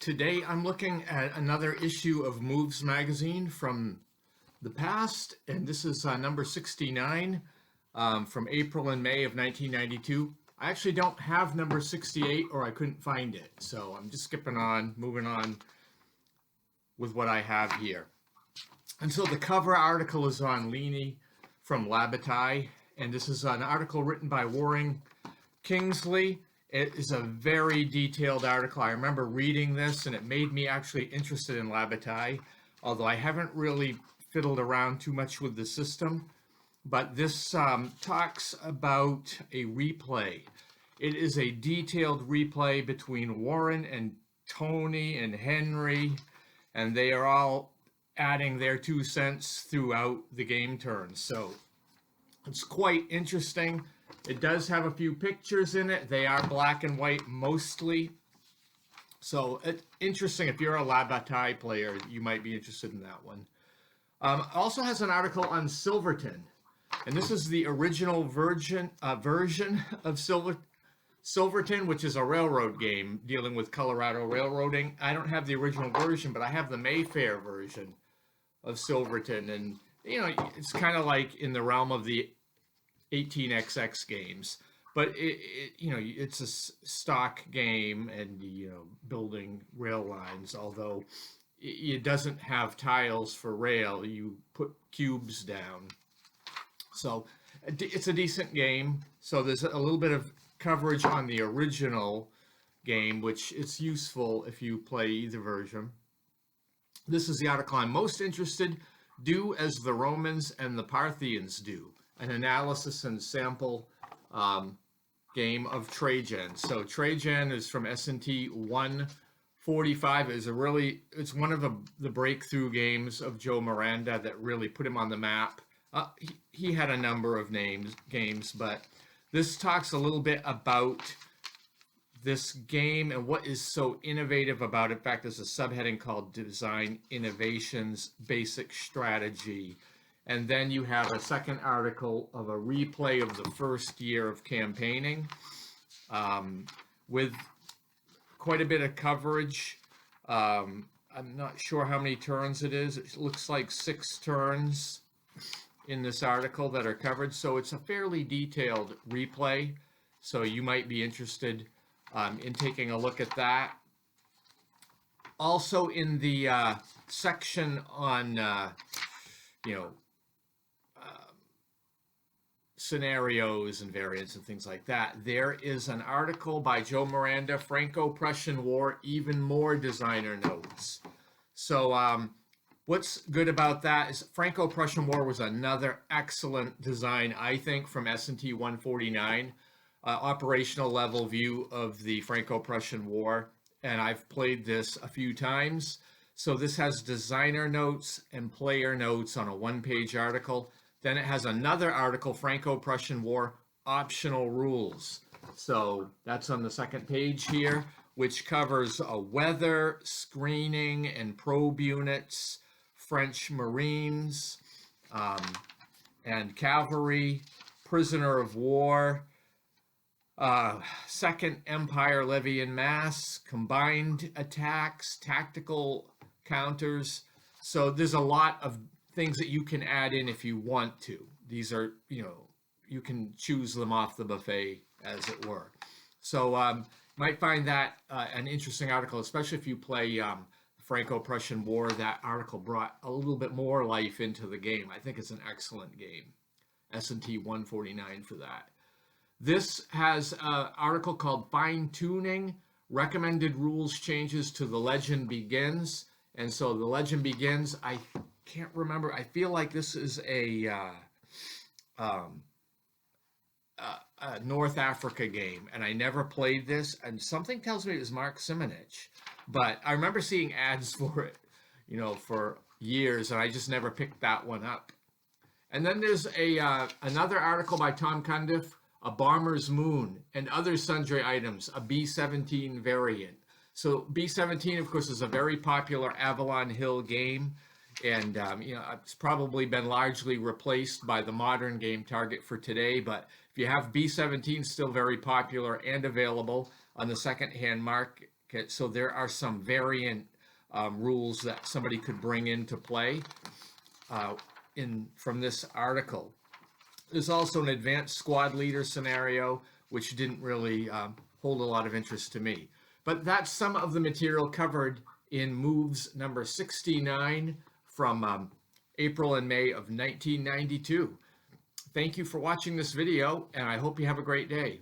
Today I'm looking at another issue of Moves magazine from the past, and this is number 69 from April and May of 1992. I actually don't have number 68 or I couldn't find it, so I'm just skipping on, moving on with what I have here. And so the cover article is on Leany from Labatai, and this is an article written by Warren Kingsley. It is a very detailed article. I remember reading this and it made me actually interested in Labatai, although I haven't really fiddled around too much with the system. But this talks about a replay. It is a detailed replay between Warren and Tony and Henry, and they are all adding their 2 cents throughout the game turns. So it's quite interesting. It does have a few pictures in it. They are black and white mostly. So it's interesting. If you're a Labatai player, you might be interested in that one. Also has an article on Silverton. And this is the original version of Silverton, which is a railroad game dealing with Colorado railroading. I don't have the original version, but I have the Mayfair version of Silverton. And, you know, it's kind of like in the realm of the 18xx games, but it's a stock game and building rail lines, although it doesn't have tiles for rail. You put cubes down, so it's a decent game. So there's a little bit of coverage on the original game, which it's useful if you play either version. This is the article I'm most interested. Do as the Romans and the Parthians do. An analysis and sample game of Trajan. So Trajan is from S&T 145. It's one of the breakthrough games of Joe Miranda that really put him on the map. He had a number of games, but this talks a little bit about this game and what is so innovative about it. In fact, there's a subheading called Design Innovations Basic Strategy. And then you have a second article of a replay of the first year of campaigning with quite a bit of coverage. I'm not sure how many turns it is. It looks like 6 turns in this article that are covered. So it's a fairly detailed replay. So you might be interested in taking a look at that. Also in the section on, scenarios and variants and things like that, there is an article by Joe Miranda, Franco-Prussian War, even more designer notes. So what's good about that is Franco-Prussian War was another excellent design, I think, from S&T 149, operational level view of the Franco-Prussian War, and I've played this a few times. So this has designer notes and player notes on a 1-page article. Then it has another article, Franco-Prussian War, optional rules. So that's on the second page here, which covers weather, screening, and probe units, French Marines, and cavalry, prisoner of war, Second Empire levy en masse, combined attacks, tactical counters. So there's a lot of things that you can add in if you want to. These are, you can choose them off the buffet, as it were. So might find that an interesting article, especially if you play Franco-Prussian War. That article brought a little bit more life into the game. I think it's an excellent game. S&T 149 for that. This has an article called Fine Tuning, Recommended Rules Changes to the Legend Begins. And so the Legend Begins, I can't remember. I feel like this is a North Africa game, and I never played this. And something tells me it was Mark Simonich, but I remember seeing ads for it, for years, and I just never picked that one up. And then there's another article by Tom Cundiff, A Bomber's Moon and Other Sundry Items, a B-17 variant. So B-17, of course, is a very popular Avalon Hill game. And, it's probably been largely replaced by the modern game Target for today. But if you have B-17, still very popular and available on the secondhand Okay, so there are some variant rules that somebody could bring into play from this article. There's also an advanced squad leader scenario, which didn't really hold a lot of interest to me. But that's some of the material covered in Moves number 69 from April and May of 1992. Thank you for watching this video, and I hope you have a great day.